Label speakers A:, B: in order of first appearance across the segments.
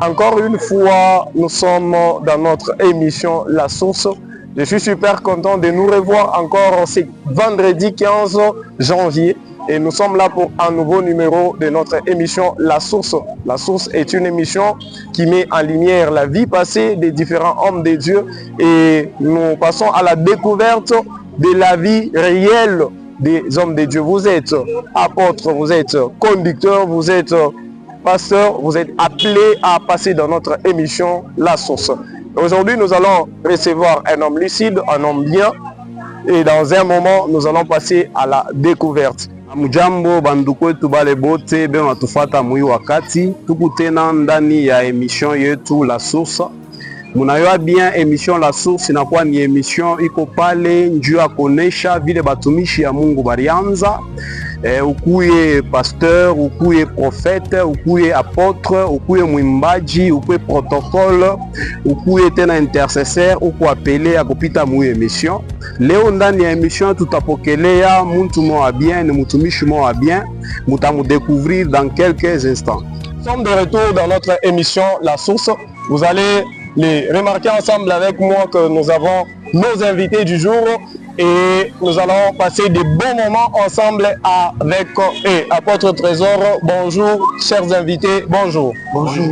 A: Encore une fois, nous sommes dans notre émission La Source. Je suis super content de nous revoir encore ce vendredi 15 janvier. Et nous sommes là pour un nouveau numéro de notre émission La Source. La Source est une émission qui met en lumière la vie passée des différents hommes de Dieu. Et nous passons à la découverte de la vie réelle des hommes de Dieu. Vous êtes apôtre, vous êtes conducteur, vous êtes pasteur, vous êtes appelés à passer dans notre émission La Source. Aujourd'hui, nous allons recevoir un homme lucide, un homme bien. Et dans un moment, nous allons passer à la découverte.
B: Mujambo banduku wetu bale bote be matufata mui wakati tuku tena ndani ya emission yetu La Source. Munayoa bien emission La Source inakuwa ni emission iko pale njuu ya kuonesha vile batumishi ya Mungu barianza. Ukuye pasteur, ukuye prophète, ukuye apôtre, ukuye mwimbaji, ukuye protocole, ukuye tena intercesseur, uku apele ya kupita mui emission. Leo ndani ya emission tutapokelea muntu moa bien, ni mutumishi moa bien, mutamu découvrir dans quelques instants.
A: Nous sommes de retour dans notre émission La Source. Vous allez les remarquer ensemble avec moi que nous avons nos invités du jour et nous allons passer des bons moments ensemble avec Apôtre Trésor. Bonjour, chers invités, bonjour.
B: Bonjour.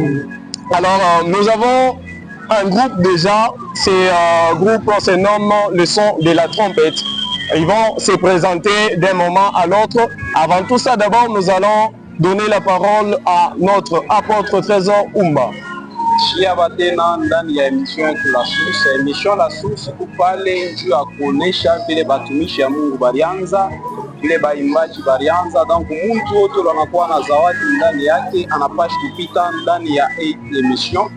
A: Alors, nous avons un groupe déjà, c'est un groupe se nomme Le Son de la Trompette. Ils vont se présenter d'un moment à l'autre. Avant tout ça, d'abord, nous allons donner la parole à notre apôtre Trésor Umba.
B: Chia batena ndani ya emission yetu La Source. Emission La Source kupale njuu ya kuonesha vile batumishi ya Mungu barianza, vile baimbaji barianza. Donc muntu wote anakuwa na zawadi ndani yake, anapashi kupita ndani ya emission.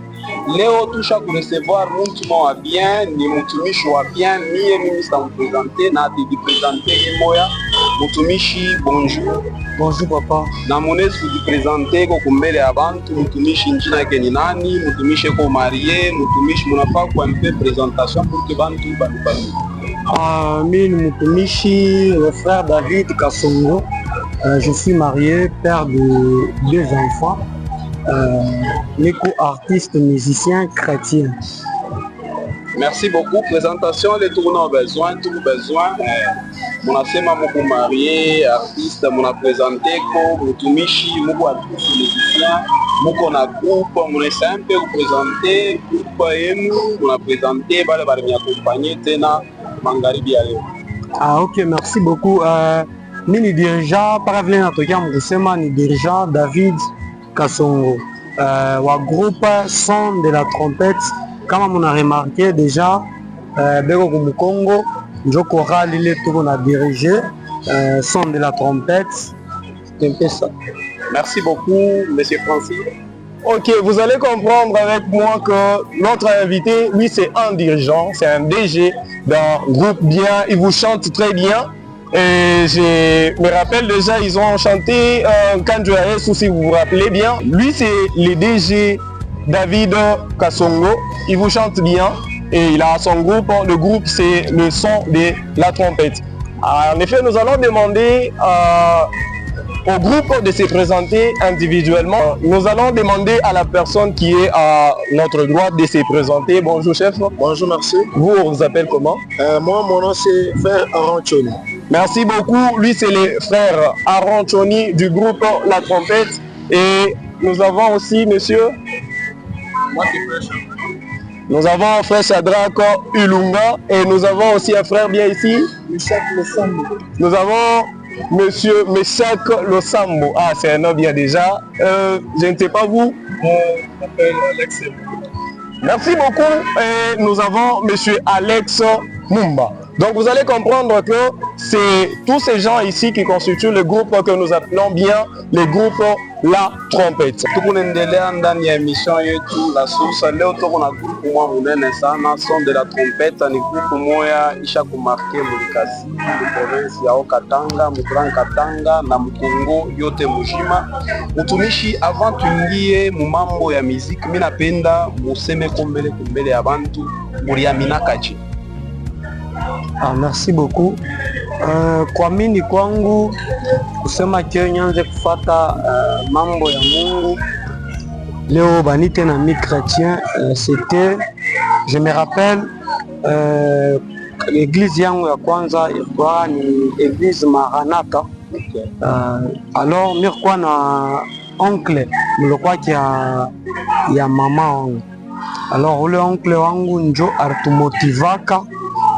B: Leo tusha kurecevoir muntu moa bien, ni mutumishi wa bien. Mimi sitamupresente na atijipresente moya. Mutumishi, bonjour.
C: Bonjour papa.
B: Na monezi kujipresente ko kumbele ya bantu, mutumishi njina yake ni nani, mutumishi ko marié, mutumishi munafaa kwa mpe présentation pour que bantu balipani.
C: Mimi ni mutumishi, le frère David Kasongo. Je suis marié, père de 2 enfants. Niko artiste, musicien, chrétien.
B: Merci beaucoup. Présentation, les tournants besoin, tout besoin. Munasema muko marié, artiste, muna présenté ko mutumishi, muko artiste, musicien, muko na groupe, munesa un peu représenter groupe yenu, muna présenté bale bale mi accompagner tena magharibi ya leo.
C: Ok, merci beaucoup. Mimi ni dirigeant, para vile natokea mkusema ni dirigeant David Kasongo. Wa groupe Son de la Trompette. Kama muna remarqué déjà, beko kumukongo, njo chorale ile tuko na diriger, Son de la Trompette. C'est un peu ça.
B: Merci beaucoup, Monsieur Francis.
A: Ok, vous allez comprendre avec moi que notre invité, lui, c'est un dirigeant, c'est un DG d'un groupe bien, il vous chante très bien. Et je me rappelle déjà, ils ont chanté Kanjoares, si vous vous rappelez bien. Lui, c'est le DG David Kasongo, il vous chante bien et il a son groupe, le groupe c'est Le Son de la Trompette. En effet, nous allons demander au groupe de se présenter individuellement. Nous allons demander à la personne qui est à notre droite de se présenter. Bonjour chef.
D: Bonjour, merci.
A: Vous vous appelez comment?
D: Moi, mon nom c'est Frère Aranchoni.
A: Merci beaucoup. Lui, c'est le frère Aranchoni du groupe La Trompette. Et nous avons aussi monsieur...
D: Moi, c'est Frère.
A: Nous avons frère Shadrach Ulunga et nous avons aussi un frère bien ici.
D: Meshach Losambo.
A: Nous avons monsieur Meshach Losambo. Ah, c'est un nom bien déjà. Je ne sais pas vous.
D: Je m'appelle Alex.
A: Merci beaucoup. Et nous avons monsieur Alex Mumba. Donc vous allez comprendre que c'est tous ces gens ici qui constituent le groupe que nous appelons bien le groupe La Trompette.
B: Tukunaendelea ndani ya emission yetu La Source. Leo tuko na groupe moja munene sana, Son de la Trompette. Ni groupe moja isha kumarke mulikasi mu province ya Okatanga, mu Grand Katanga na Mkongo yote mujima. Mutumishi, avant tuingie mu mambo ya muziki, mimi napenda museme kumbele ya bantu muliaminakaje.
C: Merci beaucoup. Kwa mimi kwangu kusema kio nyanze kufata mambo ya Mungu leo banite na mi chrétien. C'était, je me rappelle, l'église yangu ya kwanza ilikuwa ni église Maranatha. Alors nilikuwa na oncle mlikuwa ya mama wangu. Alors ule oncle wangu njo aritumotivaka,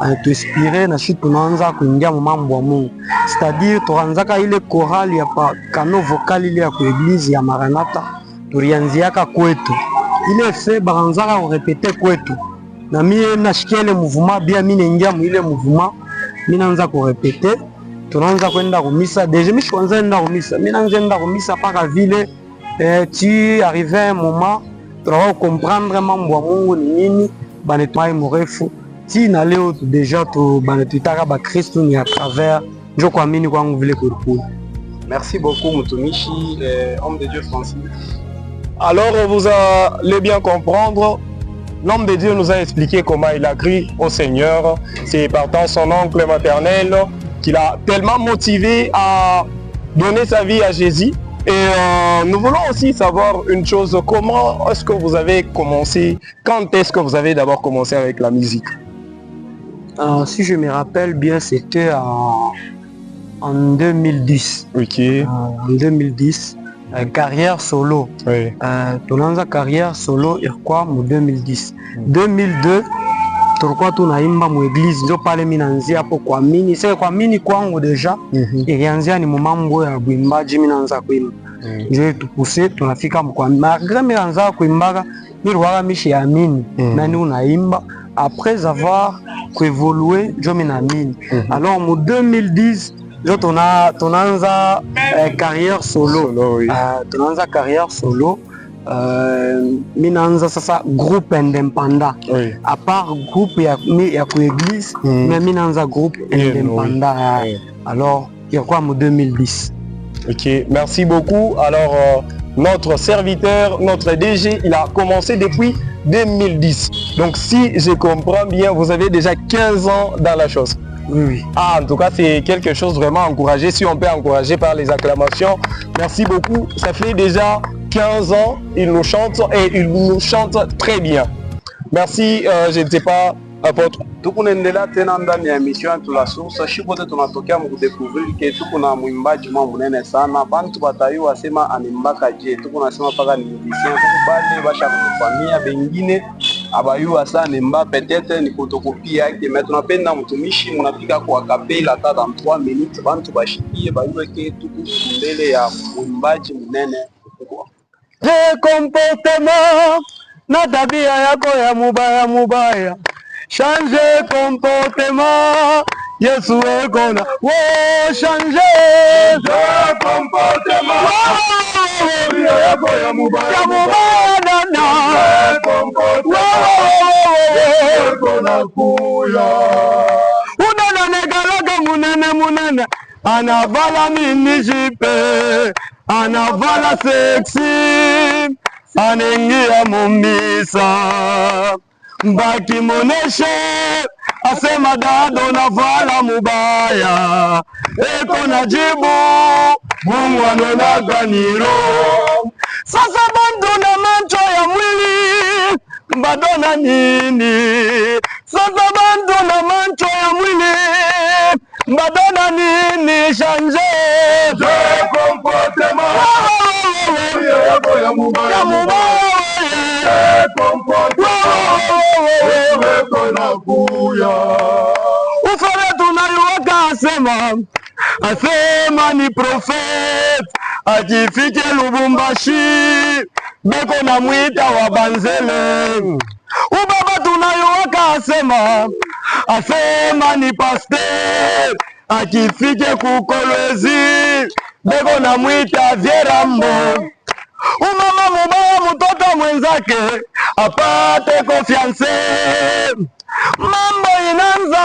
C: anatuinspire na shi tunaanza kuingia mambo ya Mungu. C'est-à-dire tuanzaka ile chorale ya kano vocal ile ya ku église ya Maranatha, turianziaka kwetu. Ile fe baranzaka kurepete kwetu. Na mie nashikia ile mouvement bia mimi naingia mu ile mouvement, mimi naanza kurepete, tunaanza kwenda kumisa. Déjà mimi kwanza nenda kumisa. Mimi naanza kwenda kumisa paka vile tu arrivé un moment tunawa comprendre mambo ya Mungu ni nini, banetwai mrefu. Si na leo déjà tu banetutaka ba Kristo ni à travers njo kuamini kwangu vile kulikuwa.
B: Merci beaucoup mtumishi homme de Dieu Francis.
A: Alors vous allez bien comprendre, l'homme de Dieu nous a expliqué comment il a cru au Seigneur. C'est partant son oncle maternel qui l'a tellement motivé à donner sa vie à Jésus. Et nous voulons aussi savoir une chose, comment est-ce que vous avez commencé, quand est-ce que vous avez d'abord commencé avec la musique?
C: Si je me rappelle bien, c'était en 2010.
A: Ok.
C: En 2010, carrière solo.
A: Oui.
C: Tunaanza carrière solo ilikuwa en 2010. 2002 tulikuwa tunaimba mu église, ndio pale mimi naanzia hapo kuamini. Sasa kuamini kwangu deja ilianzia ni mambo ya kuimbaji, mimi naanza kuimba. Ndio tupuse tunafika kwa malgré mimi naanza kuimba, mimi ruaga mishiamini nani unaimba. Après avoir évolué, je m'amine. Alors en 2010, tunaanza carrière solo. Tunaanza carrière solo. Minaanza sasa groupe indépendant. Oui. À part groupe ya ku église, mais minaanza groupe indépendant. Oui. Alors, il y a quoi en 2010.
A: Ok, merci beaucoup. Alors, notre serviteur, notre DG, il a commencé depuis 2010. Donc, si je comprends bien, vous avez déjà 15 ans dans la chose.
C: Oui.
A: Ah, en tout cas, c'est quelque chose vraiment encouragé. Si on peut encourager par les acclamations. Merci beaucoup. Ça fait déjà 15 ans, il nous chante et il nous chante très bien. Merci, je ne sais pas, apôtre.
B: Tukunaendelea tena ndani ya mission yetu La Source. Shipote tunatokea mkudekuvrir ke tuko na mwimbaji munene sana. Bantu batayu wasema animbaka je. Tukunasema paka ni musicien. Bale basha kutufamia bengine abayua sana mba peut-être ni photocopie yake. Mais tunapenda mtumishi munafika kwa kapela hata dans 3 minutes bantu bashikie bayue ke tuko mbele ya mwimbaji munene.
C: Comportement na tabia yako ya mubaya, change comportement, Yesu ekona. Change comportement, tabia yako ya mubaya dana, ekona kuya. Unana negalaga munene, anavala mini jipe, anavala sexy, anengia mumisa, mbaki moneshe, asema dado navala mubaya, eko najibu, Mungu anonaga niro. Sasa bandu na mancho ya mwili, badona nini? Sasa bandu na mancho ya mwili, badona nini? Change comportement, ya mubaya, ufale tunayuwaka asema ni profet, ajifike Lubumbashi, beko na mwita wa Banzele. Ubaba tunayuwaka asema ni pasteur, akifike kukolwezi, beko na mwita Vierambo. Umama mubaya mtoto mwenzake apate confiance, mambo inaanza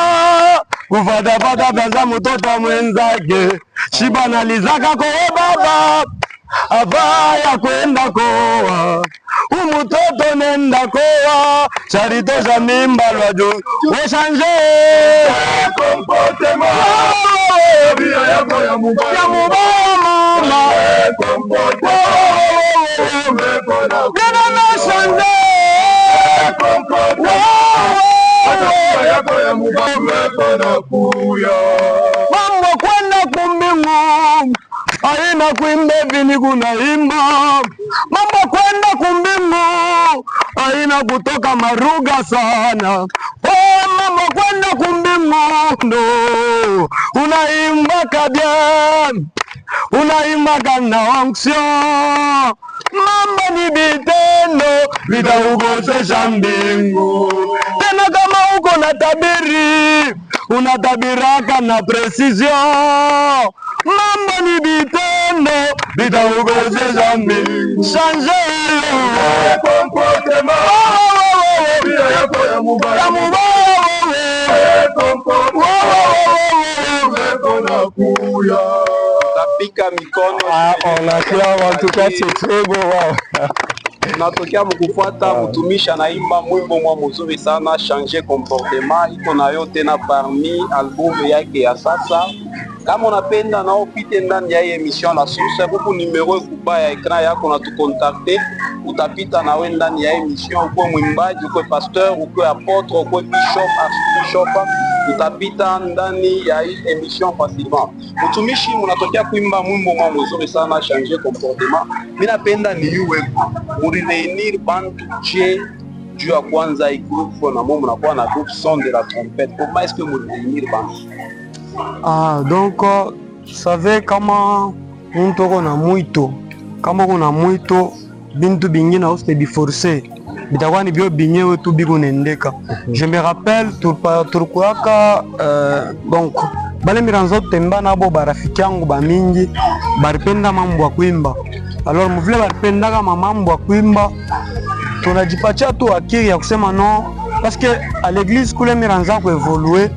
C: kufatafata baza mtoto mwenzake, shibanalizaka kwa baba avaya kwenda koa, umutoto nenda koa, charito za mimba lwajo weshanje comportement, ya mubaya mama, mambo kwenda kumbingu aina kuimba vini kunaimba, mambo kwenda kumbingu aina kutoka maruga sana. Oh, mambo kwenda kumbingu ndo unaimba kabia, unaimba kana onction. Mambo ni vitendo vitaugozesha mbingu. Tena kama uko na tabiri, unatabiraka na precision. Mambo ni vitendo vitaugozesha mbingu. Change comportement ya mubaya
B: Tapika mikono.
A: On acclame, en tout cas c'est très beau. Wow.
B: Natokea mkufuata mtumishi anaimba mwimbo mwa mzuri sana Changer Comportement, iko nayo tena parmi albumu yake ya sasa. Kama unapenda nao pite ndani ya emission La Source, huku numero kubwa ya ekran yako na tukontakte, utapita nawe ndani ya emission. Uko mwimbaji, uko pasteur, uko apotre, uko bishop, archbishop, utapita ndani ya hii emission facilement. Mtumishi, mnatokea kuimba mwimbo mwa mzuri sana Changer Comportement. Mimi napenda ni yuwe murireunir bantu je juu ya kwanza igroupe na mumu nakuwa na groupe son de la trompette. Comment est-ce que murireunir bantu?
C: Donc save kama mtu uko na mwito, kama uko na mwito bintu bingine usite biforce bitakuwa ni bio binyewe tu biko nendeka. Je me rappelle turkuaka donc bale miranzo temba nabo barafiki yangu bamingi baripenda mambo ya kuimba. Alors mvile baripendaka mambo ya kuimba, tunajipatia tu akili ya kusema no, parce que à l'église kule miranza ku evolue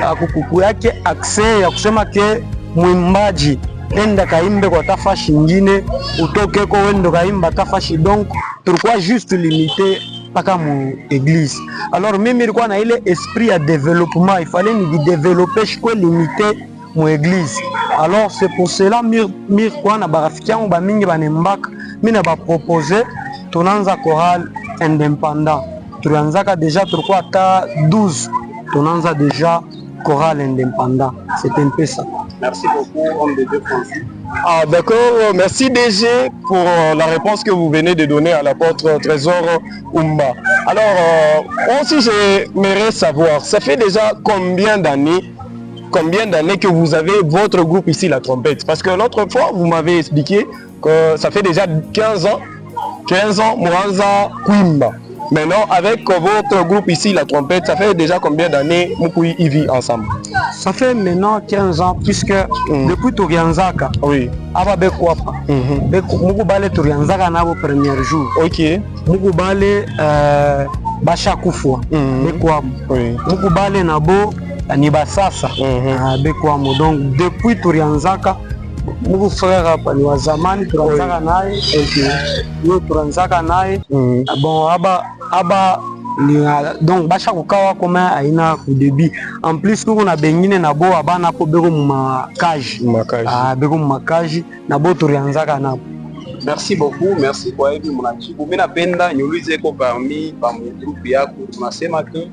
C: akukuku yake akse ya kusema ke mwimbaji enda kaimbe kwa tafashi nyingine, utoke ko wendo kaimba tafashi. Donc tulikuwa juste limité paka mu église. Alors mimi nilikuwa na ile esprit ya développement, il fallait ni développer shiko limité mu église. Alors c'est pour cela mir kwa na barafiki yangu bamingi banembaka, mimi na ba proposer tunaanza chorale indépendant. Tulianzaka déjà tulikuwa hata 12, tunaanza déjà chorale indépendant. C'est un peu ça.
B: Merci beaucoup, homme de Dieu Francis.
A: Ah d'accord, merci DG pour la réponse que vous venez de donner à l'apôtre Trésor Oumba. Alors, moi aussi j'aimerais savoir, ça fait déjà combien d'années que vous avez votre groupe ici, la trompette? Parce que l'autre fois, vous m'avez expliqué que ça fait déjà 15 ans, Mwanza Kwimba. Maintenant, avec votre groupe ici, la trompette, ça fait déjà combien d'années Mukui y vit ensemble?
C: Ça fait maintenant 15 ans, puisque depuis Turianzaka,
A: oui.
C: Aba Bekwapa, Muku Bale Turianzaka nabo premier jour.
A: Ok.
C: Muku Bale Basha Kufwa, Bekwamo.
A: Oui.
C: Muku Bale nabo Nibasasa, Bekwamo. Donc depuis Turianzaka, Muku frère hapa ni wa zamani turanzaka naye. Yo turanzaka naye. Bon aba ni donc basha kukawa koma aina ku début. En plus kuko na bengine nabo abana po beko mu makaji. Beko mu makaji nabo turanzaka nabo.
B: Merci beaucoup, merci kwa hivi mnajibu. Mimi napenda niulize ko parmi pa groupe yako tunasema que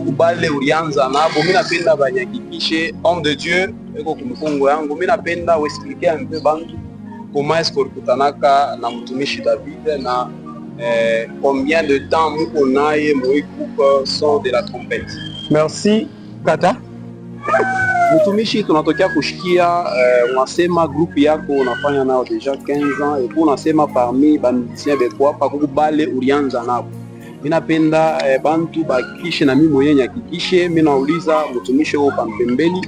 B: ubale ulianza nabo. Mimi napenda banyakikishe homme de Dieu eko kumkongo yangu. Mimi napenda uexpliquer un peu bantu comment est-ce que kutanaka na mtumishi David na combien de temps muko naye groupe son de la trompette.
A: Merci Kata.
B: Mtumishi, tunatokea kushikia unasema groupe yako unafanya nao deja 15 ans et unasema parmi bamusicien bekwa pa kubale ulianza nabo. Mimi napenda bantu bakishe na mimi mwenyewe nyakikishe. Mimi nauliza mtumishi wao pampembeni,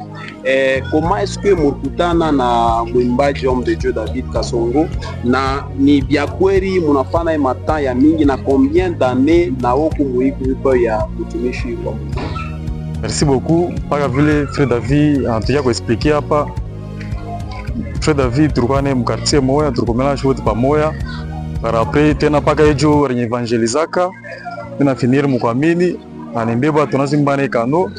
B: comment est-ce que mukutana na mwimbaji homme de Dieu David Kasongo, na ni bya kweli munafanya mata ya mingi na combien d'années na woko muiku ya mtumishi wa Mungu?
E: Merci beaucoup. Paka vile Frère David anataka kuexpliquer hapa. Frère David tulikuwa naye mkartie moya, tulikomela shote pamoja. Para après tena paka ejo renye evangelizaka. Tena finir mukwamini na nimbeba tunazimbana kano.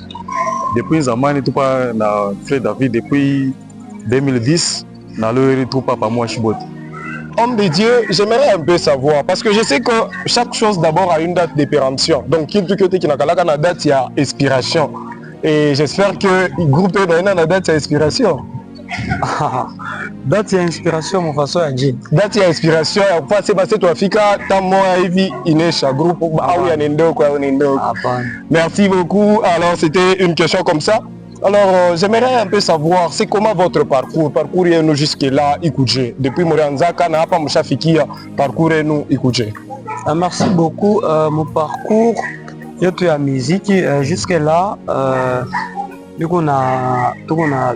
E: Depuis zamani tupa na Frère David depuis 2010 na leo tupa pamoja shibote.
A: homme de Dieu, j'aimerais un peu savoir, parce que je sais que chaque chose d'abord a une date d'expiration. Donc, il y a une date d'expiration. Et j'espère que le groupe est une date d'expiration.
C: Date d'inspiration, mon façon à dire.
A: Date d'inspiration, c'est parce que tu as fait groupe. Merci beaucoup. Alors, c'était une question comme ça. Alors, j'aimerais un peu savoir, c'est comment votre parcours nous jusque-là, Ikoudje. Depuis Moranzaka, n'a pas Mouchafikia, parcours nous, Ikoudje.
C: Merci beaucoup. Mon parcours, j'ai fait la musique. Jusque-là, on a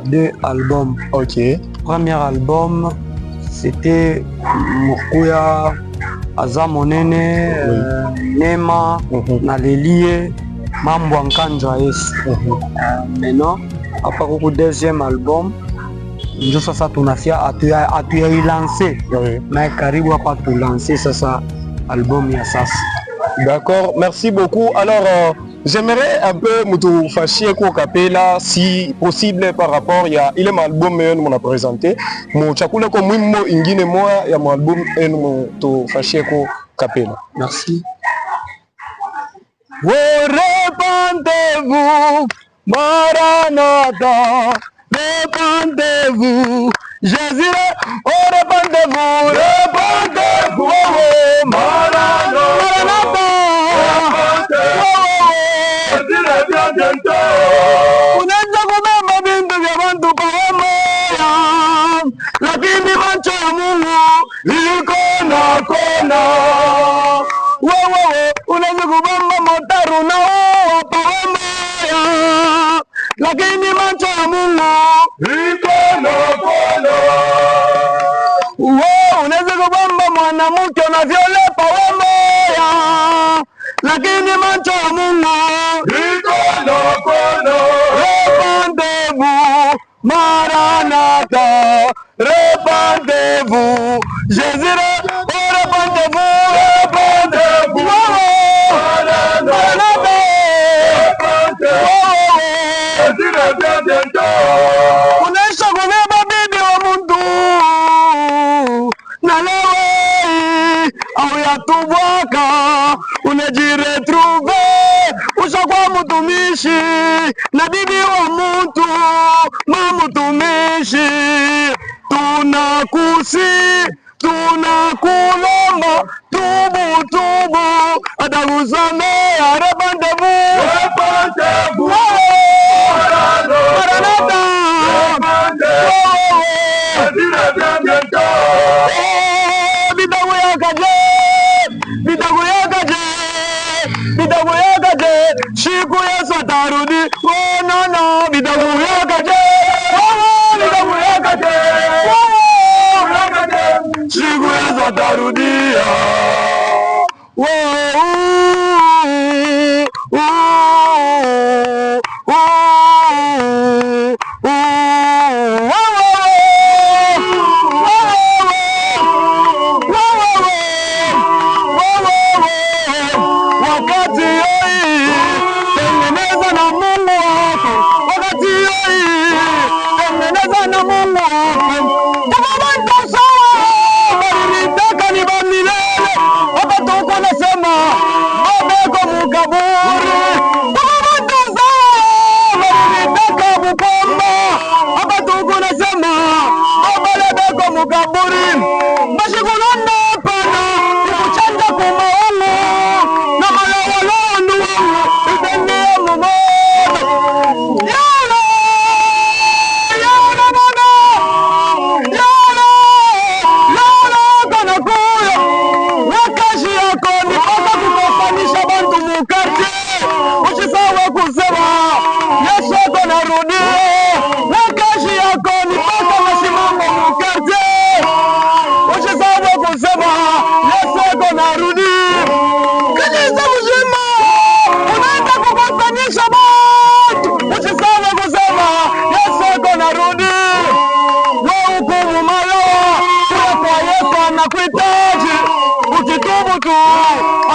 C: 2 albums.
A: Ok.
C: Premier album, c'était Mokuya, Azamonene, Nema, Nalelie, Mambo Ankanja Yes. Maintenant, après le deuxième album, je sais ça ton affaire a lancé. Mais Caribou a pas tout lancé, ça album Yassas.
A: D'accord, merci beaucoup. Alors, j'aimerais un peu me fâcher Capella, si possible, par rapport il est mon album que nous a présenté. Mon chakula comme moi ingine moi il y a mon album et nous to fâcher Capella.
C: Merci. Répandez-vous, Maranatha, répandez-vous, Jésus, répandez-vous, répandez-vous, Maranatha, unaweza kubeba vitu vya watu pamoja, lakini macho ya Mungu iko na kona. Unaweza kubeba motaru na pamoja, lakini macho ya Mungu iko na kona. Unaweza kubeba mwanamke na viole pamoja, lakini macho ya Mungu iko na kona. Répandez-vous, Maranatha, répandez-vous, Jésus, répandez-vous, répandez-vous, Maranatha, unaisha kubeba bibi wa mtu na lewe au yatubwaka unajiretrouve ushakuwa mtumishi na bibi wa mtu mamutumishi. Tunakusi tunakulomba tubu atakusamea. Répandez-vous, répandez-vous, Maranatha, Bidaguyakaje, siku Yesu atarudi. Oh no no, bidaguyakaje, bidaguyakaje, siku Yesu atarudia.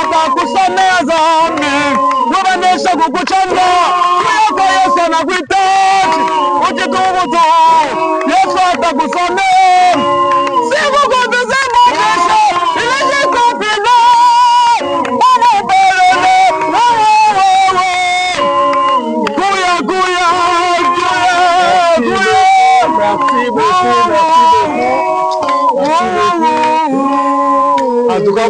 C: Atakusamea dhambi, unaonesha kukuchanga kwa Yesu anakuhitaji, ujitubu tu, Yesu atakusamea. Siku zote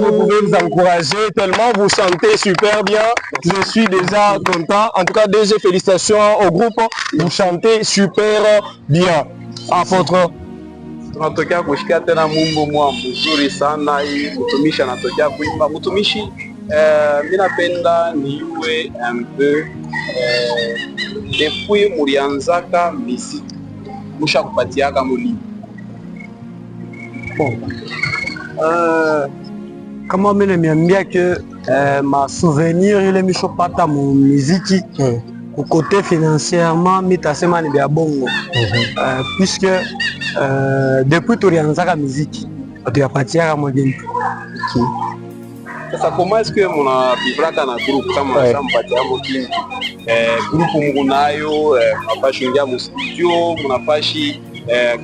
A: vous pouvez vous encourager tellement vous chantez super bien. Je suis déjà content. En tout cas, déjà félicitations au groupe. Vous chantez super bien. Apôtre.
B: Tunatokea kushika tena Mungu mwa mzuri sana. Hii mtumishi anatokea kuimba. Mtumishi, mimi napenda niwe un peu depuis mulianzaka muziki musha kupatiaka muli.
C: Kama mimi nimeambia ke ma souvenir ile mishopata mu muziki ku côté financièrement mitasema ni bya bongo puisque depuis tulianzaka muziki atuyapatiaka mwingine.
B: Sasa comment est-ce que muna vivraka na groupe kama shampatia mkingi groupe mkunayo mnapashi ingia mu studio mnapashi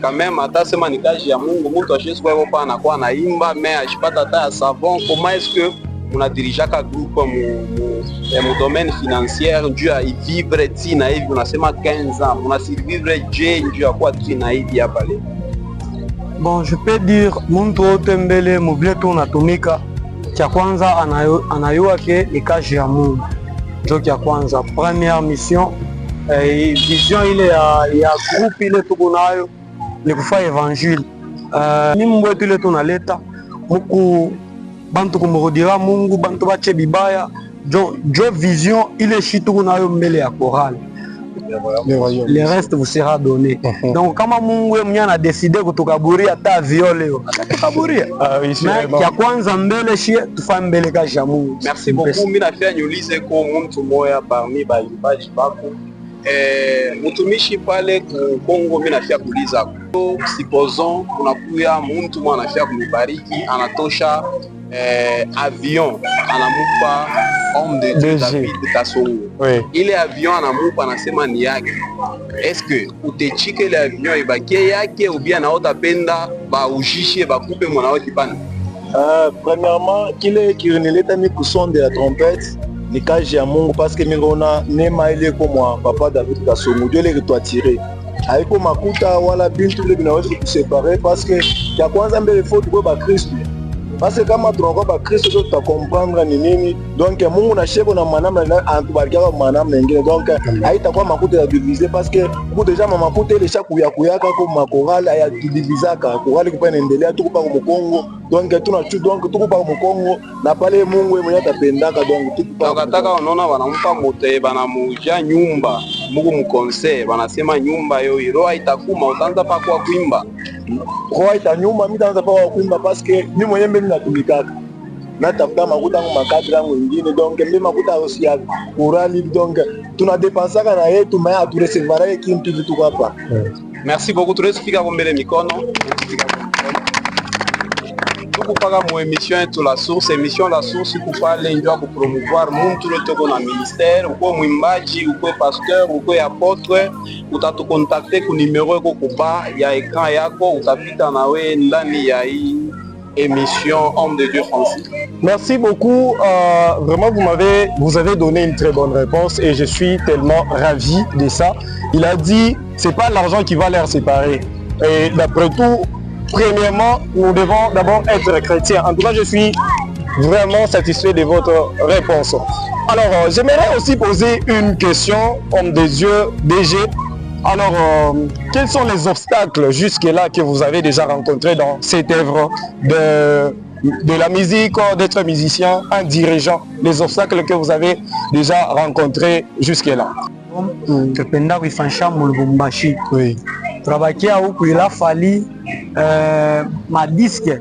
B: quand même atasema ni kazi ya Mungu mtu ashesi kwa pa anakuwa naimba mais ashipata hata ya savon. Comment est-ce que munadirijaka groupe mu domaine financier juu ya vivre tina hivi unasema 15 ans munasurvivre je juu ya kwa tina hivi hapa leo?
C: Bon, je peux dire muntu wote mbele mubile tu unatumika, cha kwanza anayua ke ni kazi ya Mungu. Ndio cha kwanza, première mission vision ile ya groupe ile tuko nayo ni kufanya evangile. Ni Mungu wetu ile tunaleta muku bantu kumurudira Mungu, bantu bache bibaya. Jo vision ile shi tuko nayo mbele ya chorale. Le reste vous sera donné. Donc kama Mungu yeye mwenyewe anadecide kutukaburia hata viole leo atakaburia. Mais ya kwanza mbele shi tufanye mbele kazi ya Mungu.
B: Merci beaucoup. Mimi nafia nyulize ko mtu moya parmi baimbaji bako mtumishi pale ku Kongo. Mimi nafia kuuliza, supposons kunakuya mtu mwana anafia kunibariki anatosha avion anamupa homme de Dieu David Kasongo. Ile avion anamupa anasema ni yake. Est-ce que utechike ile avion ibakie yake ou bien naota penda ba ujishe bakupe mwana wake pana?
D: Premièrement, kile kirinileta mi kuson de la trompette ni kazi ya Mungu parce que mingona nema ile kwa mwa papa David Kasongo Dieu le to attirer. Haiko makuta wala bintu ile binaweza kuseparer parce que ya kwanza mbele faut tuwe ba Kristo. Parce que kama tunakuwa ba Kristo tu tutakomprendre ni nini. Donc Mungu na sheko na manama na antubariki kwa manama mengine. Donc haitakuwa makuta ya diviser parce que ku deja makuta ile shaku ya kuyaka kwa makorale ya divisaka. Korale kwa inaendelea tuko pa Kongo. Donc tunachu donc tuko pa Kongo na pale Mungu mwenyewe atapendaka donc tuko pa.
B: Wakataka wanaona wanampa mote banamuja nyumba. Mungu mkonse wanasema nyumba yo iro haitakuma utaanza pa kwa kuimba.
D: Kwa ita nyumba mimi taanza pa kwa kuimba parce que mimi mwenyewe mimi natumikaka. Natafuta makuta mu makadri yangu ingine donc mimi makuta aussi ya korali donc tunadepensaka na yetu mais aturecevara kintu vitu hapa.
B: Merci beaucoup. Tunafika kombele mikono. Tukupaka mu émission yetu La Source. Émission La Source kupale ndio kupromouvoir muntu lotoko na ministère, uko mwimbaji, uko pasteur, uko apôtre, utatukontakte ku numero yako kuba ya ekran yako, utapita nawe ndani ya hii émission Homme de Dieu Francis.
A: Merci beaucoup. Vraiment, vous avez donné une très bonne réponse et je suis tellement ravi de ça. Il a dit, c'est pas l'argent qui va les séparer. Et d'après tout, premièrement, nous devons d'abord être chrétiens. En tout cas, je suis vraiment satisfait de votre réponse. Alors, j'aimerais aussi poser une question, homme de Dieu, DG. Alors, quels sont les obstacles jusque-là que vous avez déjà rencontrés dans cette œuvre de la musique, d'être musicien, un dirigeant, les obstacles que vous avez déjà rencontrés jusque-là?
C: Tupenda kuifanyisha Lubumbashi. Tunabakia huku ila fali madiske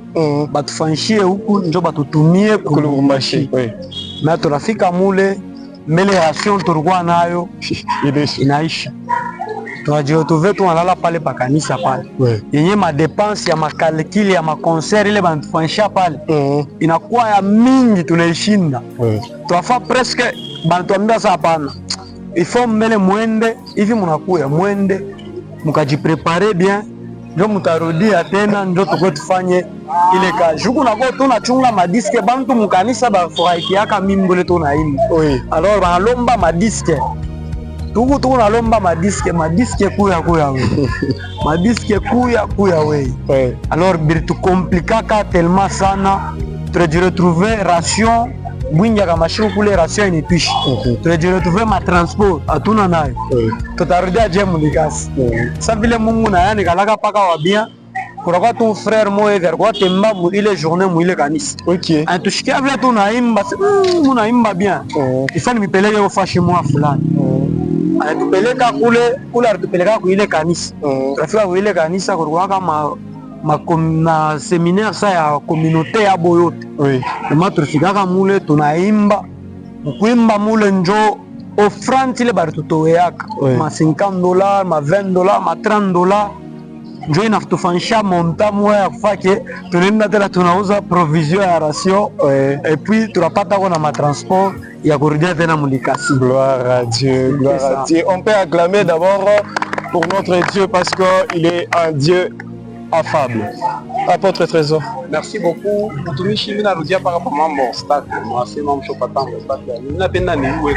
C: batufanyishie huku njo batutumie ku Lubumbashi. Na tunafika mule mbele ya action tulikuwa nayo inaisha. Tunajiretrouve tunalala pale pa kanisa pale. Yenye madepense ya makalkili ya makoncert ile banatufanyisha pale inakuwa ya mingi tunaishinda. Tunafa presque banatuambia sasa hapana. Il faut mbele mwende hivi munakuya mwende mukajiprepare bien ndio mutarudia tena ndio tukwe tufanye ile kazi. Huku nako tunachunga madiske bantu mkanisa bafurahikiaka mimbole tunaimba. Alors banalomba madiske. Tuku nalomba madiske kuya we. Madiske kuya we. Alors birtu komplikaka tellement sana retrouver ration bwingi kama shiko kule ration inituishi. Retrouver ma transport hatuna nayo. Tutarudia je mulikasi. Sasa vile Mungu na yani kalaka paka wa bien. Kwa ton frère moyo hivi alikuwa temba ile journée ile kanisa.
A: Okay.
C: Antushikia vile tunaimba, unaimba bien. Ifani mipeleke kwa fashi mwa fulani. Anatupeleka kule atupeleka kwa ile kanisa. Tunafika kwa ile kanisa kulikuwa kama na seminaire sa ya communauté ya boyote. Kama tulifika mule tunaimba. Kuimba mule njo offrande ile bari tutoweaka. Ma $50, ma $20, ma $30. Njo inatufanyisha monta moya ya kufake tunaenda tena tunauza provision ya ration et puis tunapata kwa na matransport ya kurudia tena mulikasi.
A: Gloire à Dieu, gloire à Dieu. On peut acclamer d'abord pour notre Dieu parce qu'il est un Dieu affable. Apôtre Trésor.
B: Merci beaucoup. Mtumishi, mimi narudia paka kwa mambo obstacle. Mwasema mshopata obstacle. Mimi napenda niwe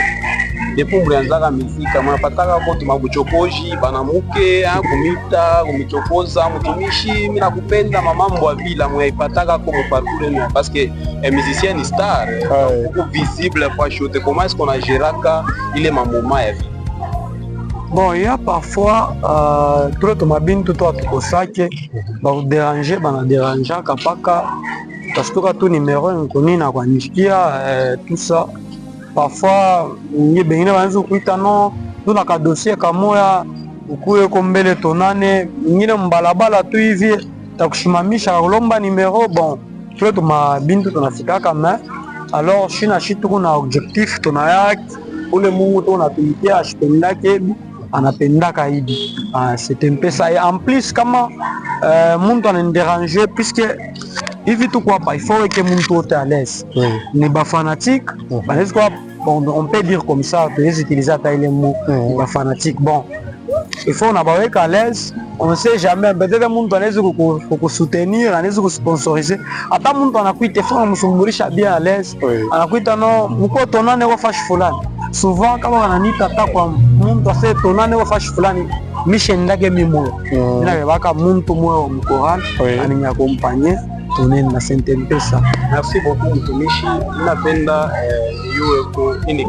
B: depuis mlianzaka muziki mnapataka kwa tumabuchokoji banamuke kumita kumichokoza. Mtumishi, mimi nakupenda mamambo ya vila mwaipataka kwa parcours nous parce que un musicien est star beaucoup visible kwa shote. Comment est-ce qu'on a géraka ile mamoma ya vie?
C: Bon, il y a parfois tout le mabintu to atukosake ba déranger bana déranger kapaka parce que tout numéro nkoni na kwa nishikia tout ça. Parfois nye bengine banzo kuita no tuna ka dossier kamoya ukuye ko mbele tonane nyingine mbalabala tu hivi takushimamisha kulomba numero. Bon, tout mabintu tunafika kama alors shina shitu kuna objectif tunayaki ule Mungu tunatumikia ashipendake anapendaka hivi. C'est un peu ça. Et en plus kama mtu anandéranger puisque hivi tu quoi pas il faut que mtu ote à l'aise. Ni ba fanatique, banaweza quoi on peut dire comme ça, on peut utiliser ta ile mot ba fanatique. Bon, il faut on abaweka à l'aise. On ne sait jamais, peut-être mtu anaweza kukusoutenir, anaweza kusponsoriser. Hata mtu anakuita fona msumbulisha bien à l'aise. Anakuita no mko tonane kwa fashi fulani. Souvent kama wananiita hata kwa mtu ase tonane kwa fashi fulani mishendage mimo. Ninabaka mtu moyo mkohani aninyakompanye tonene na Saint-Mpesa.
B: Merci beaucoup mtumishi. Ninapenda iwe kwa ini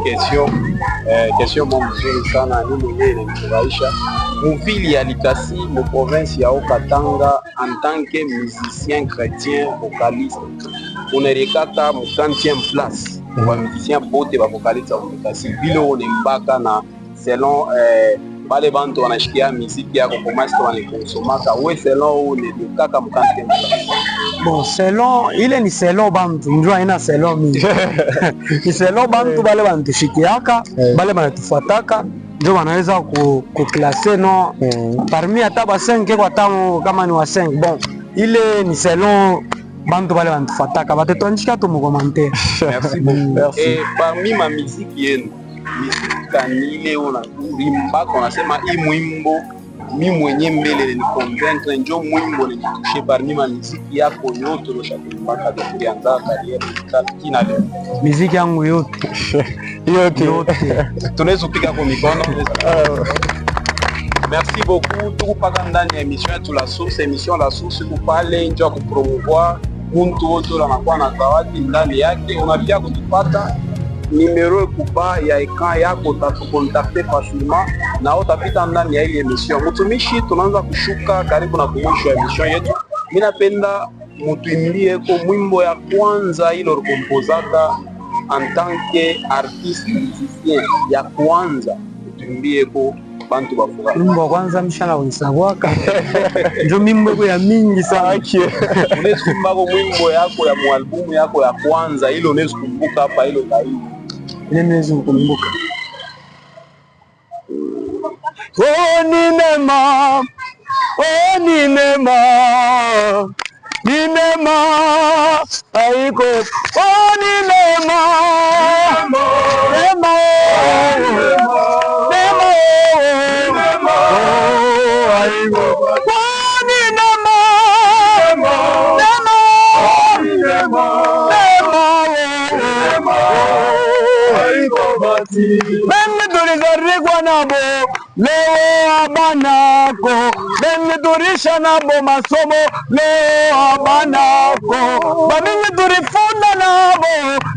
B: question mwa mzuri sana ni mwenyewe inanifurahisha. Muvili ya Likasi, mu province ya Okatanga, en tant que musicien chrétien vocaliste, unarekata mu 30e place kwa musicien bote ba vocaliste wa Likasi. Vile unembaka na selon bale bantu wanashikia muziki yako kwa master wanakonsomaka, we selon unekaka mu 30e place.
C: Bon, selon ile ni selon bantu, njua ina selon mimi. Ni selon bantu bale bantu shikiaka, bale banatufuataka. Ndio wanaweza kuklase no parmi hata ba 5 kwa tamo kama ni wa 5. Bon, ile ni selon bantu bale bantufataka batetuanjika tu mu commentaire.
B: Merci beaucoup. Et parmi ma musique yenu, musique kanile una rimba konasema hii mwimbo mimi mwenye mbele ni convaincre ndio mwimbo ni toucher parmi ma musique yako yote unachokumbaka tukianza career kina leo.
C: Musique yangu yote.
B: yote. Tunaweza kupiga kwa mikono. Merci beaucoup. Tukupaka ndani ya emission yetu La Source, emission La Source kupale nje kupromouvoir mtu wote anakuwa na zawadi ndani yake. Unapia kutupata numero kupa ya ekran yako utatukontakte facilement na utapita ndani ya ile emission. Mtumishi, tunaanza kushuka karibu na kumwisho ya emission yetu. Mimi napenda mutuimbie kwa mwimbo ya kwanza ile ulikompozaka en tant que artiste musicien ya kwanza, tuimbie kwa bantu bafuka.
C: Mwimbo wa kwanza mshana unisawaka. Ndio mwimbo ya mingi sana.
B: Unaweza kuimba mwimbo yako ya mualbumu yako ya kwanza ile unaweza kumbuka hapa ile kaidi.
C: Ile naweza kukumbuka. Oh ni neema. Oh ni neema. Ni neema. Haiko. Oh ni neema. Neema. Mimi tulizarikwa nabo
B: leo abanako benye turisha nabo masomo leo abanako bamingi turifunda nabo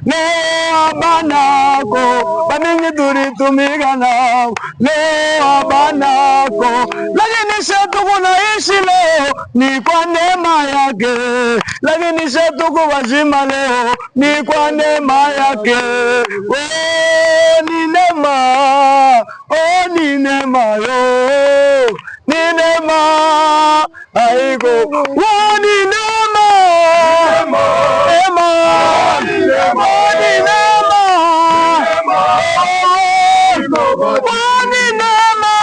B: leo abanako bamingi turitumika nabo leo abanako lakini shetu kunaishi leo ni kwa neema yake, lakini shetu kuwazima leo ni kwa neema yake. Oh, ni neema, oh, ni neema yo, ni neema haiko, oh, ni neema, neema, ni neema, ni neema, oh, ni neema,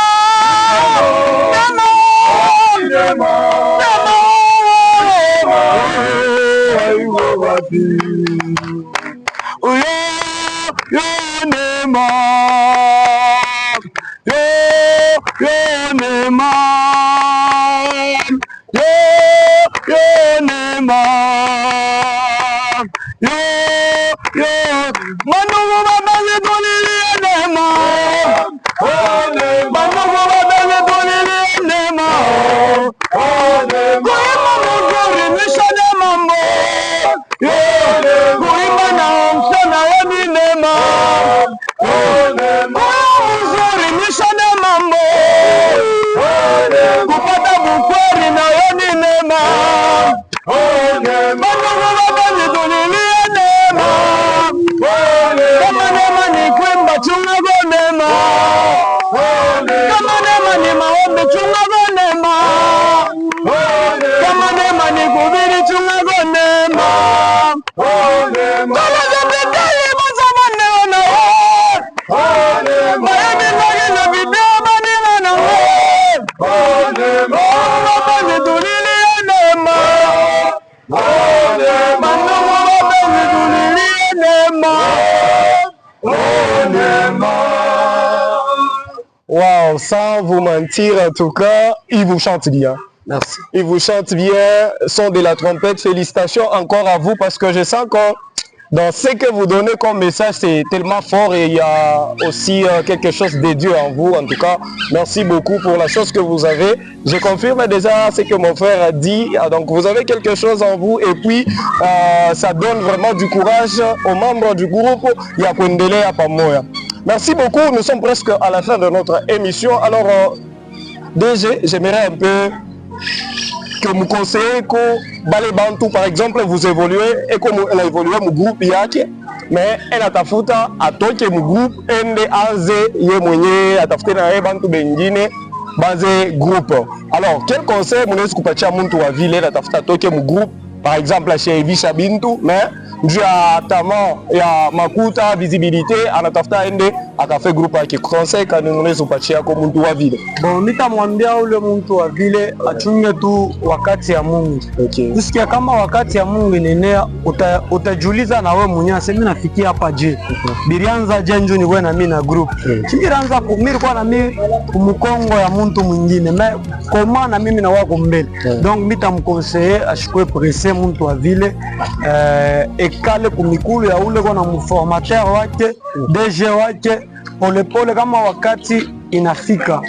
A: Wow, sans vous mentir, en tout cas, il vous chante bien.
C: Merci.
A: Il vous chante bien, son de la trompette. Félicitations encore à vous parce que je sens que dans ce que vous donnez comme message, c'est tellement fort et il y a aussi quelque chose de Dieu en vous. En tout cas, merci beaucoup pour la chose que vous avez. Je confirme déjà ce que mon frère a dit. Donc, vous avez quelque chose en vous et puis ça donne vraiment du courage aux membres du groupe Yakuendelea Pamoya. Merci beaucoup. Nous sommes presque à la fin de notre émission. Alors, DG, j'aimerais un peu que vous conseillez que Bale Bantu, par exemple, vous évoluez et que vous évoluez mon groupe yake, mais elle a tafuta atoke mon groupe ende aze ye mwenye atafute na ye bantu bengine basé groupe. Alors, quel conseil vous avez kupatia muntu wa vile atafuta atoke mon groupe, par exemple chez Evisha Bintu, mais juu ya tama ya makuta visibilité anatafuta ende akafe groupe yake. Conseil kani unaweza kupatia kwa mtu wa vile?
C: Bon, nitamwambia ule mtu wa vile achunge tu wakati ya Mungu.
A: Okay.
C: Usikia kama wakati ya Mungu inaenea, utajiuliza na wewe mwenyewe sasa mimi nafikia hapa je? Birianza jenju ni wewe na mimi na group. Birianza mimi kwa na mimi kumkongo ya mtu mwingine. Mais koma na mimi na wako mbele. Donc nitamconseiller ashikwe presse mtu wa vile ekale kumikulu ya ule kwa na mformateur wake, DG wake. Polepole kama wakati inafika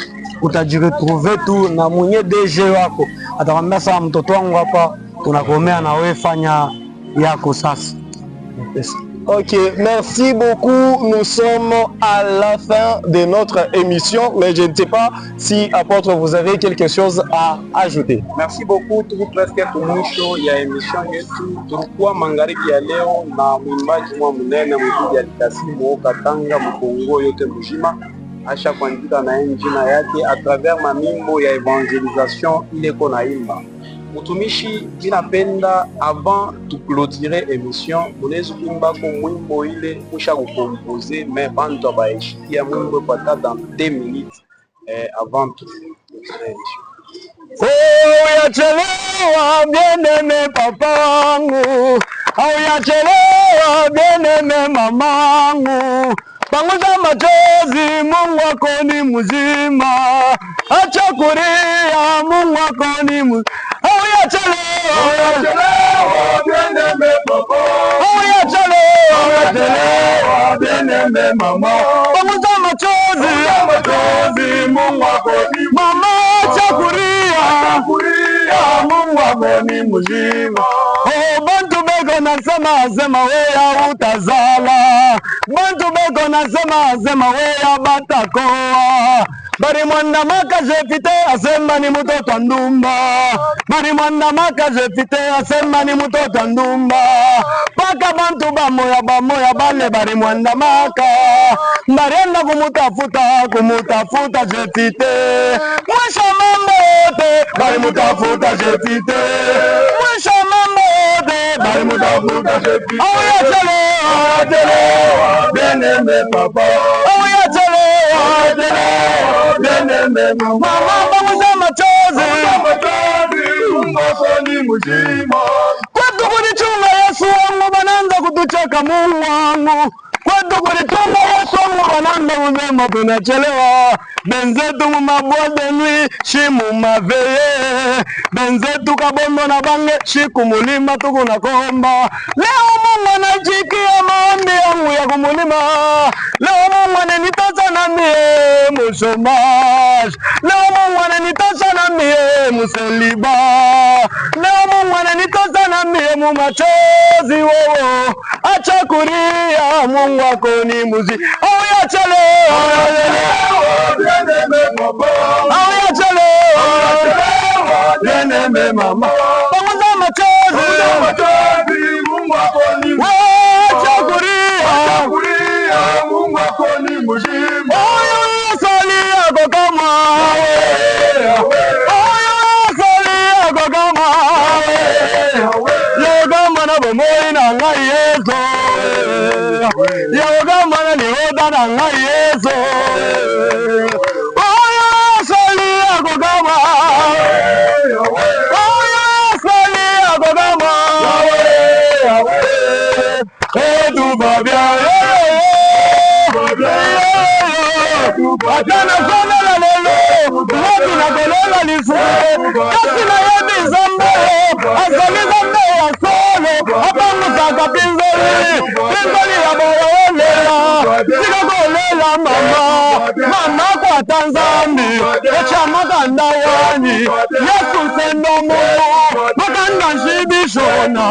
C: utajiretrouve tu na mwenye DG wako atakwambia sawa, mtoto wangu hapa tunakomea na wewe fanya yako sasa.
A: Yes. Ok, merci beaucoup. Nous sommes à la fin de notre émission, mais je ne sais pas si, apôtre, vous avez quelque chose à ajouter.
B: Merci beaucoup. Tuko presque kumwisho ya emission yetu. Tulikuwa magharibi ya leo na mwimbaji mwa mnene mwimbaji alikasimu Katanga Mkongo yote mzima asha kuandika na jina yake à travers mamimbo ya evangelisation ile kona imba. Mutumishi binapenda avant tu clôturer émission munezi kuimba ko mwimbo ile kusha kukomposer mais bantu baishikia mwimbo pata dans 2 minutes avant tu clôturer émission.
A: Oh, yachelewa bien-aimé papangu, oh yachelewa bien-aimé mamangu, panguza machozi, Mungu wako ni mzima, acha kulia, Mungu wako ni mzima. Oh yachelewa bien-aimé papa, oh yachelewa bien-aimé mama, panguza machozi,
B: Mungu wako ni mama, acha kulia, Mungu wako ni mzima. Oh, bantu beko nasema wewe utazala, bantu beko nasema wewe batakoa. Bari mwana maka jefite asema ni mtoto wa ndumba, bari mwana maka jefite asema ni mtoto wa ndumba. Paka bantu bamoya bale bari mwana maka, barienda kumutafuta jefite. Mwisho mambo yote bari mutafuta jefite, mwisho mambo yote bari mutafuta jefite. Auya chelewa, beneme papa, auya chelewa, mama banguza machozi, Mungu wako ni mzima. Kwetu kunichunga Yesu wangu, bananza kutucheka Mungu wangu. Kwetu kunichunga Yesu wangu, bananza kusema tunachelewa. Benzetu mumabwade nui, shimu maveye. Benzetu kabondo na bange, shiku mulima tukuna komba. Leo Mungu anajikia maombi yangu ya kumulima. Leo Mungu ananitosha na mie mushomaj. Leo Mungu ananitosha na mie museliba. Leo Mungu ananitosha na mie mumachozi wowo. Acha kulia, Mungu wako ni muzi. Auya chelewa, auya chelewa, deneme mama. Banguza machozi, Mungu wako ni muzi. Acha kulia, Mungu wako ni mzima. Oyo salia kwa kama oyo salia kwa kama yo kama na bomoi na ngai Yesu, yo kama na nihoda na ngai Yesu. Oyo salia kwa kama oyo salia kwa kama tout va bien. Atana sana la lelo, watu na kolela lifuke, kasi na yebi zambe, asali zambe ya solo, hapa musaka pinzoli ya boyolela, sika kolela mama kwa Tanzambi, echa makanda wani, Yesu sendo mungu, makanda shibishona,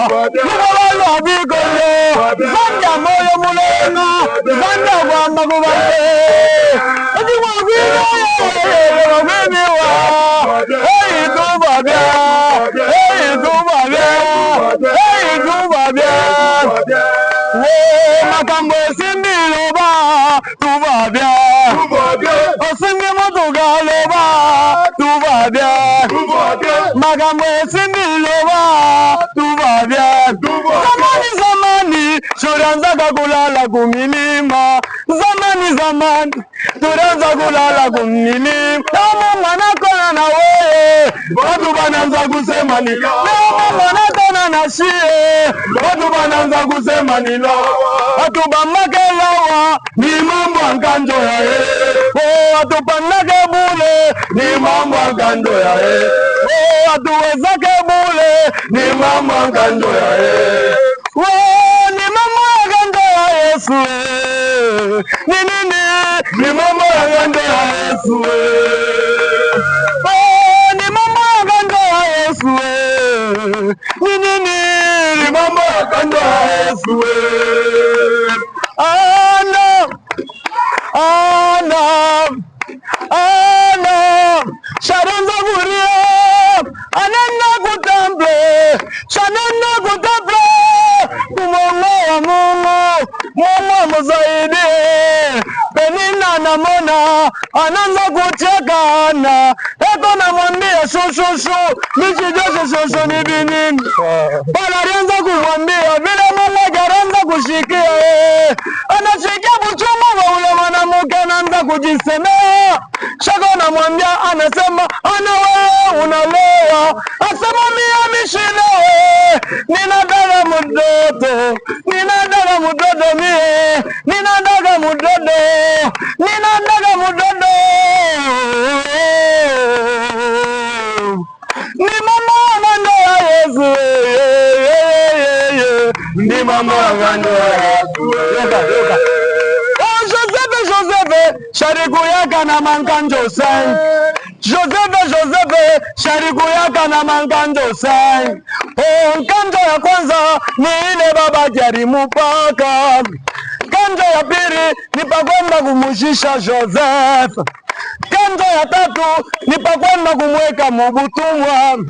B: mubawalo bigolo, zanda moyo mulena, zanda wamba kubate. Makambo simbi loba, tout va bien. Osimbi motoga loba, tout va bien. Makambo simbi loba, tout va bien. Zamani, tulianza kulala kumilima. Zamani, tulianza kulala kumilima. Kama mwanakona na wewe, watu bananza kusema ni kama mwanakona na shie, watu bananza kusema ni lawa. Watu bamake lawa, ni mambo anganjo ya he. Watu panake bule, ni mambo anganjo ya he. Watu wezake bule, ni mambo anganjo ya he. Ni mambo anganjo ya Yesu. Ni mambo anganjo ya Yesu. Ni mambo anganjo ya Yesu. Ni mambo anganjo ya Yesu. Sharanza kuria, anenda kutamble, shanenda kutamble, Mungu mzaidi, penina na mona, ananza kuchekana, eko na mwambia shushu, nishijoshe shushu ni binini, panarianza kumwambia, vile Mungu garanza kushikia, anashikia buchungu wa ule mwanamke anaanza kujisemea, shaka na mwambia, anasema, ana wewe unalewa, asema mia mishilewe, ninadala mudodo mie, ninadaga mudodo, ni mama ngando ya Yesu, ni mama ngando ya Yesu.
C: sharikuyaka na mankanjo sai. Joseph, sharikuyaka na mankanjo sai. Oh, kanjo ya kwanza ni ile baba jari mupaka. Kanjo ya pili ni pakwenda kumushisha Joseph. Kanjo ya tatu ni pakwenda kumweka mubutumwa.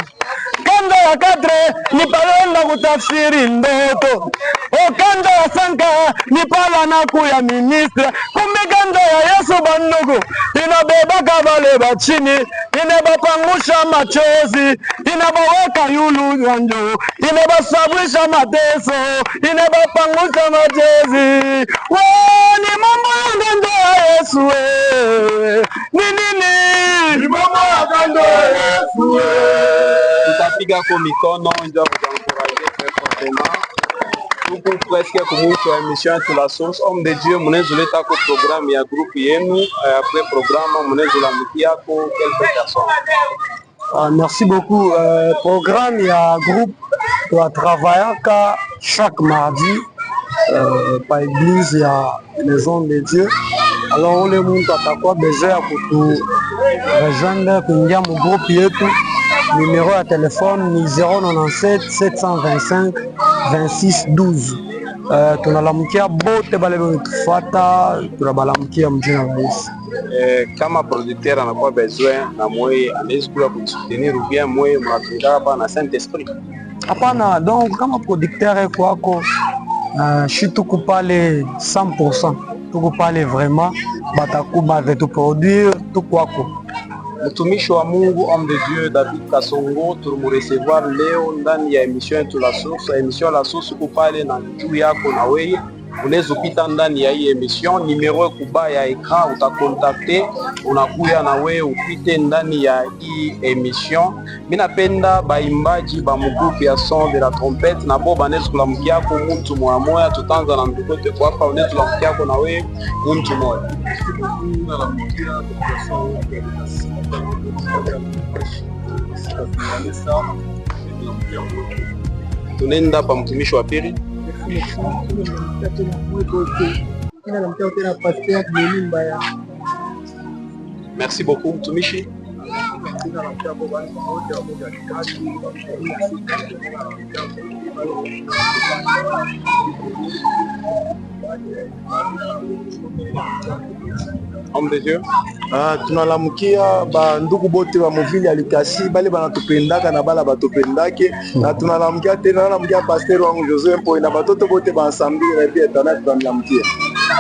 C: Kanjo ya katre ni pakwenda kutafsiri ndoto. O kanjo ya sanka ni pala na kuya ministra. Kumbi kanjo ya Yesu bandugu inabeba kabale bachini, inabapangusha machozi, inabaweka yulu yanjo, inabasabwisha mateso, inabapangusha machozi. Ni mambo ya kando ya Yesu ni nini? Ni mambo ya kando ya Yesu
B: Tutapiga kwa mikono ndio kuencourager très fortement. Tuko presque kumwisho wa émission yetu la source. Homme de Dieu, mnaweza leta kwa programme ya groupe yenu, après programme mnaweza la mkia kwa quelques personnes.
C: Merci beaucoup. Programme ya groupe doit travailler chaque mardi par église ya Maison de Dieu. Alors ule muntu atakuwa besoin ya kutu rejoindre kuingia mu groupe yetu. Numéro ya telefone ni 097 725 26 12. Tunalamukia bote bale banatufuata, tunabalamukia mjina la Yesu.
B: Kama producteur anakuwa besoin na mwe anaweza kula kusoutenir ou bien mwe mnatumika hapa na Saint-Esprit.
C: Hapana, donc kama producteur kwako shi tuko pale 100%, tuko pale vraiment batakuba vetu produire tukwako.
B: Mtumishi wa Mungu homme de Dieu David Kasongo tulimrecevoir leo ndani ya emission yetu la source. Emission la source uko pale na juu yako na wewe unaweza kupita ndani ya hii emission, numero kuba ya ekran utakontakte, unakuya na wewe upite ndani ya hii emission. Mimi napenda baimbaji ba mgrupu ya son de la trompette na bo banaweza kulamkia yako mtu moya moya, tutaanza na ndugote kwa hapa, unaweza kulamkia yako na wewe mtu moya. Tunaenda pa mtumishi wa pili. Merci beaucoup mtumishi. Homme de Dieu.
D: Tunalamukia ba ndugu bote ba muvili alikasi bale banatupendaka na bala batupendake, na tunalamukia tena nalamukia pasteur wangu Joseph Mpo na batoto bote ba ensemble na pia tunalamukia.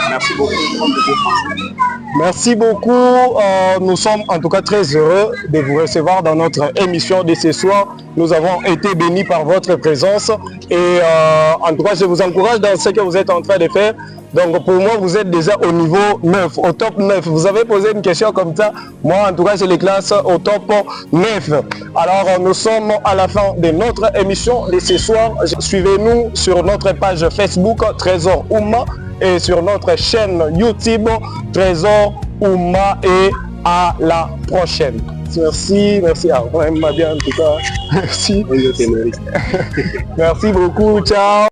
B: Merci beaucoup.
A: Merci beaucoup. Nous sommes en tout cas très heureux de vous recevoir dans notre émission de ce soir. Nous avons été bénis par votre présence et en tout cas je vous encourage dans ce que vous êtes en train de faire. Donc pour moi vous êtes déjà au niveau 9, au top 9. Vous avez posé une question comme ça, moi en tout cas je les classe au top 9. Alors nous sommes à la fin de notre émission de ce soir. Suivez-nous sur notre page Facebook Trésor Oumma et sur notre chaîne YouTube Trésor Oumma, et à la prochaine. Merci, merci à vous, bien en tout cas. Merci. Merci beaucoup, ciao.